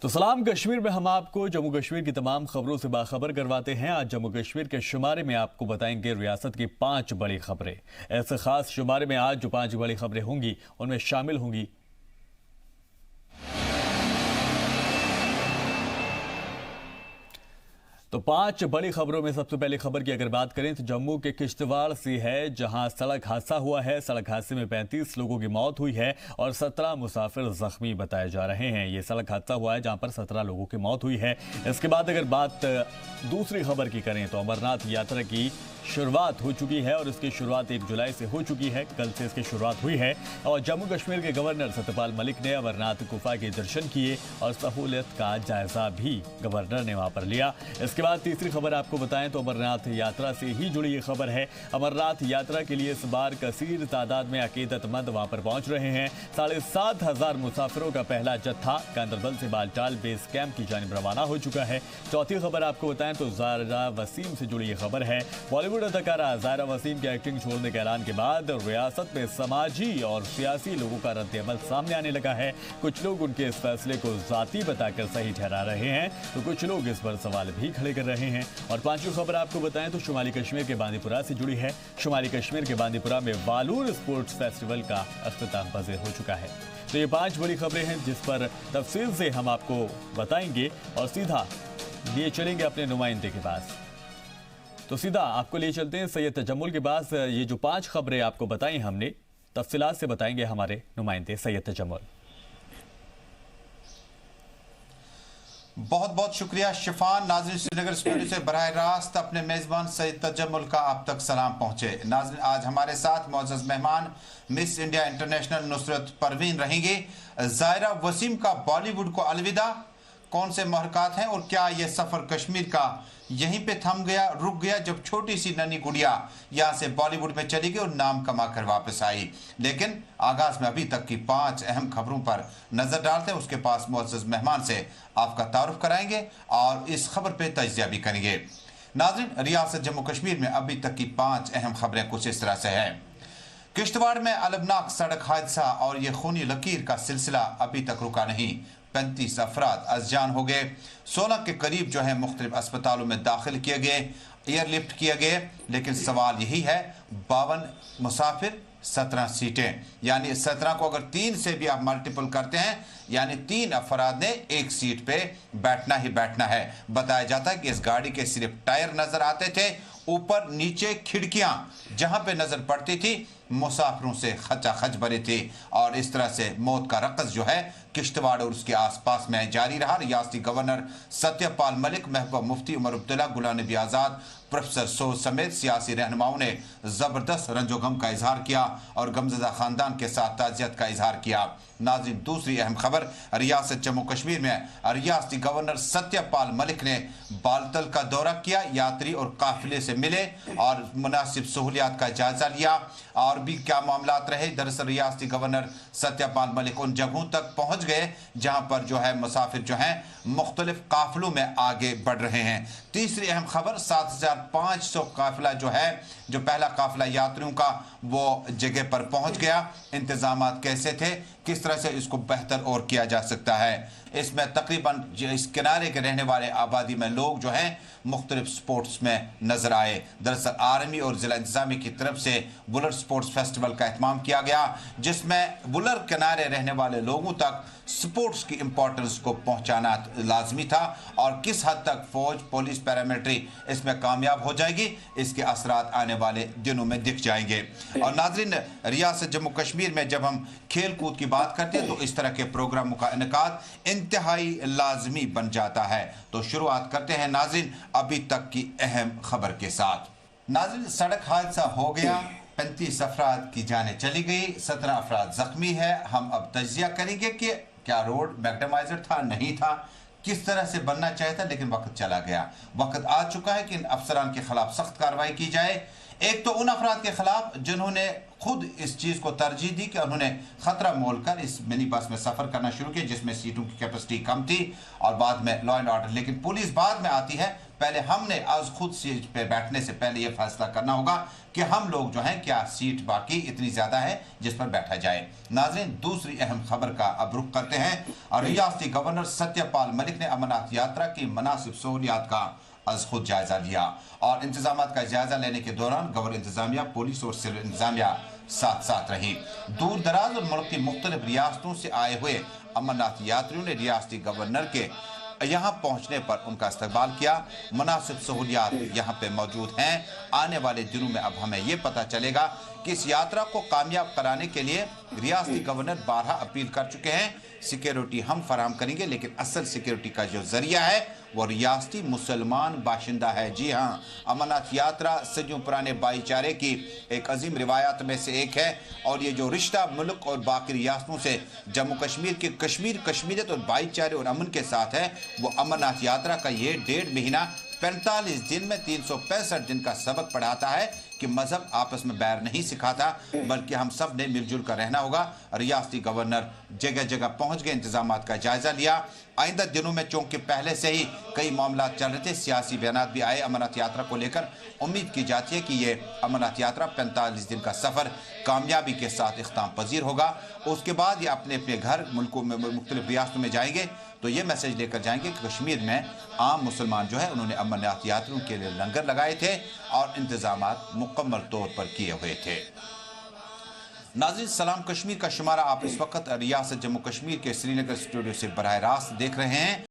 तो सलाम कश्मीर में हम आपको जम्मू कश्मीर की तमाम खबरों से बाखबर करवाते हैं। आज जम्मू कश्मीर के शुमारे में आपको बताएंगे रियासत की 5 बड़ी खबरें। ऐसे खास शुमारे में आज जो 5 बड़ी खबरें होंगी उनमें शामिल होंगी तो 5 बड़ी खबरों में सबसे पहली खबर की अगर बात करें तो जम्मू के किश्तवाड़ से है, जहां सड़क हादसा हुआ है। सड़क हादसे में 35 लोगों की मौत हुई है और 17 मुसाफिर जख्मी बताए जा रहे हैं। ये सड़क हादसा हुआ है जहां पर 17 लोगों की मौत हुई है। इसके बाद अगर बात दूसरी खबर की करें तो अमरनाथ यात्रा की शुरुआत हो चुकी है और इसकी शुरुआत 1 जुलाई से हो चुकी है। कल से इसकी शुरुआत हुई है और जम्मू कश्मीर के गवर्नर सत्यपाल मलिक ने अमरनाथ गुफा के दर्शन किए और सहूलियत का जायजा भी गवर्नर ने वहां पर लिया। इसके बाद तीसरी खबर आपको बताएं तो अमरनाथ यात्रा से ही जुड़ी ये खबर है। अमरनाथ यात्रा के लिए इस बार कसीर तादाद में अकीदतमंद वहां पर पहुंच रहे हैं। 7,500 मुसाफिरों का पहला जत्था गांदरबल से बालटाल बेस कैंप की जानिब रवाना हो चुका है। चौथी खबर आपको बताएं तो ज़ायरा वसीम से जुड़ी ये खबर है। बॉलीवुड अदाकारा ज़ायरा वसीम के एक्टिंग छोड़ने के ऐलान के बाद रियासत में समाजी और सियासी लोगों का रद्द-ए-अमल सामने आने लगा है। कुछ लोग उनके इस फैसले को जाती बताकर सही ठहरा रहे हैं तो कुछ लोग इस पर सवाल भी खड़े कर रहे हैं। और पांचवी खबर आपको बताएं तो शुमाली कश्मीर के बांदीपुरा से जुड़ी है। शुमाली कश्मीर के बांदीपुरा में वालूर स्पोर्ट्स फेस्टिवल का अख्तिताम पज़ीर हो चुका है। तो ये 5 बड़ी खबरें हैं जिस पर तफसील से हम आपको बताएंगे और सीधा लिए चलेंगे अपने नुमाइंदे के पास। तो सीधा आपको ले चलते हैं सैयद तजम्मुल के पास। ये जो 5 खबरें आपको बताई हमने तफसीलात से बताएंगे हमारे नुमाइंदे सैयद तजम्मुल। बहुत बहुत शुक्रिया शिफान। नाज़रीन, श्रीनगर स्टूडियो से बराह रास्त अपने मेज़बान सैयद तजम्मुल का आप तक सलाम पहुंचे। नाज़रीन, आज हमारे साथ मुअज़्ज़ज़ मेहमान miss India international Nusrat Parveen रहेंगी। ज़ायरा वसीम का बॉलीवुड को अलविदा, कौन से महरक़ात हैं और क्या ये सफ़र कश्मीर का यहीं पे थम गया, रुक गया जब छोटी सी नन्ही गुड़िया यहाँ से बॉलीवुड में चली गई और नाम कमा कर वापस आई। लेकिन आगाज में अभी तक की 5 अहम खबरों पर नजर डालते हैं। उसके पास मुअज़्ज़ज़ मेहमान से आपका तारुफ कराएंगे और इस खबर पे तजिया भी करेंगे। नाज़रीन, रियासत जम्मू कश्मीर में अभी तक की 5 अहम खबरें कुछ इस तरह से है। किश्तवाड़ में अलबनाक सड़क हादसा और ये खूनी लकीर का सिलसिला अभी तक रुका नहीं। 35 अफराद अज़जान हो गए। 16 के करीब जो है मुख्तलिफ अस्पतालों में दाखिल किए गए, एयरलिफ्ट किए गए। लेकिन सवाल यही है, 52 मुसाफिर 17 सीटें, यानी 17 को अगर 3 से भी आप मल्टीपल करते हैं यानी 3 अफराद ने एक सीट पे बैठना ही बैठना है। बताया जाता है कि इस गाड़ी के सिर्फ टायर नजर आते थे, ऊपर नीचे खिड़कियां जहां पे नजर पड़ती थी मुसाफिरों से खचाखच भरी थी। और इस तरह से मौत का रक़स जो है किश्तवाड़ और उसके आसपास में जारी रहा। रियासती गवर्नर सत्यपाल मलिक, महबूबा मुफ्ती उमर अब्दुल्ला, गुलाम नबी आज़ाद, प्रोफेसर सोज समेत सियासी रहनुमाओं ने ज़बरदस्त रंजो गम का इजहार किया और गमज़दा ख़ानदान के साथ ताज़ियत का इजहार किया। नाज़रीन, दूसरी अहम खबर, रियासत जम्मू कश्मीर में रियासती गवर्नर सत्यपाल मलिक ने बालतल का दौरा किया, यात्री और काफिले से मिले और मुनासिब सहूलियात का जायजा लिया। और भी क्या मामलात रहे, दरअसल रियासती गवर्नर सत्यपाल मलिक उन जगहों तक पहुंच गए जहां पर जो है मुसाफिर जो हैं मुख्तलिफ काफिलों में आगे बढ़ रहे हैं। तीसरी अहम खबर, 7,500 काफिला जो है, जो पहला काफिला यात्रियों का वो जगह पर पहुंच गया। इंतजामात कैसे थे, किस तरह से इसको बेहतर और किया जा सकता है। इसमें तकरीबन इस किनारे के रहने वाले आबादी में लोग जो हैं मुख्तलिफ स्पोर्ट्स में नजर आए। दरअसल आर्मी और जिला इंतजामी की तरफ से बुलर स्पोर्ट्स फेस्टिवल का एहतमाम किया गया, जिसमें बुलर किनारे रहने वाले लोगों तक स्पोर्ट्स की इंपॉर्टेंस को पहुंचाना लाजमी था और किस हद तक फौज, पुलिस, पैरामिलिट्री इसमें कामयाब हो जाएगी, इसके असरात आने वाले दिनों में दिख जाएंगे। और नाज़रीन, रियासत जम्मू कश्मीर में जब हम खेल कूद की बात करते हैं तो इस तरह के प्रोग्रामों का इनेकाद इंतहाई लाजमी बन जाता है। तो शुरुआत करते हैं नाज़रीन अभी तक की अहम खबर के साथ। नाज़रीन, सड़क हादसा हो गया, 35 अफराद की जानें चली गई, 17 अफराद जख्मी है। हम अब तजिया करेंगे कि क्या रोड मैग्नेमाइजर था, नहीं था, किस तरह से बनना चाहिए था, लेकिन वक्त चला गया। वक्त आ चुका है कि इन अफसरान के खिलाफ सख्त कार्रवाई की जाए। एक तो उन अफराद के खिलाफ जिन्होंने खुद इस चीज को तरजीह दी कि उन्होंने खतरा मोल कर इस मिनी बस में सफर करना शुरू किया जिसमें सीटों की कैपेसिटी कम थी और बाद में लॉ एंड ऑर्डर, लेकिन पुलिस बाद में आती है। पहले हमने आज खुद सीट पे बैठने से पहले यह फैसला करना होगा कि हम लोग जो हैं क्या सीट बाकी इतनी ज्यादा है जिस पर बैठा जाए। नाज़रीन, दूसरी अहम खबर का अब रुख करते हैं और रियासती गवर्नर सत्यपाल मलिक ने अमरनाथ यात्रा की मुनासिब सहूलियात का आज खुद जायजा लिया और इंतजाम का जायजा लेने के दौरान गवर्नर इंतजामिया, पुलिस और सिविल इंतजामिया साथ साथ रही। दूर दराज और मुल्क की मुख्तलिफ रियासतों से आए हुए अमरनाथ यात्रियों ने रियासती गवर्नर के यहाँ पहुँचने पर उनका इस्तकबाल किया। मुनासिब सहूलियात यहाँ पे मौजूद हैं। आने वाले दिनों में अब हमें ये पता चलेगा कि इस यात्रा को कामयाब कराने के लिए रियासती गवर्नर बारहा अपील कर चुके हैं। सिक्योरिटी हम फराहम करेंगे, लेकिन असल सिक्योरिटी का जो जरिया है वो रियासती मुसलमान बाशिंदा है। जी हाँ, अमरनाथ यात्रा सदियों पुराने भाईचारे की एक अजीम रिवायात में से एक है और ये जो रिश्ता मुल्क और बाकी रियासतों से जम्मू कश्मीर के कश्मीरियत और भाईचारे और अमन के साथ है, वो अमरनाथ यात्रा का ये 1.5 महीना 45 दिन में 365 दिन का सबक पढ़ाता है कि मजहब आपस में बैर नहीं सिखाता, बल्कि हम सब ने मिलजुल कर रहना होगा। रियासती गवर्नर जगह जगह पहुंच गए, इंतजामात का जायजा लिया। आइंदा दिनों में चूंकि पहले से ही कई मामला चल रहे थे, सियासी बयानात भी आए अमरनाथ यात्रा को लेकर। उम्मीद की जाती है कि ये अमरनाथ यात्रा 45 दिन का सफर कामयाबी के साथ इख्ताम पजीर होगा। उसके बाद ये अपने अपने घर मुल्कों में मुख्तलिफ रियासतों में जाएंगे तो ये मैसेज लेकर जाएंगे कि कश्मीर में आम मुसलमान जो है उन्होंने अमरनाथ यात्रियों के लिए लंगर लगाए थे और इंतजामात मुकम्मल तौर पर किए हुए थे। नाज़रीन, सलाम कश्मीर का शुमारा आप इस वक्त रियासत जम्मू कश्मीर के श्रीनगर स्टूडियो से बराह रास्त देख रहे हैं।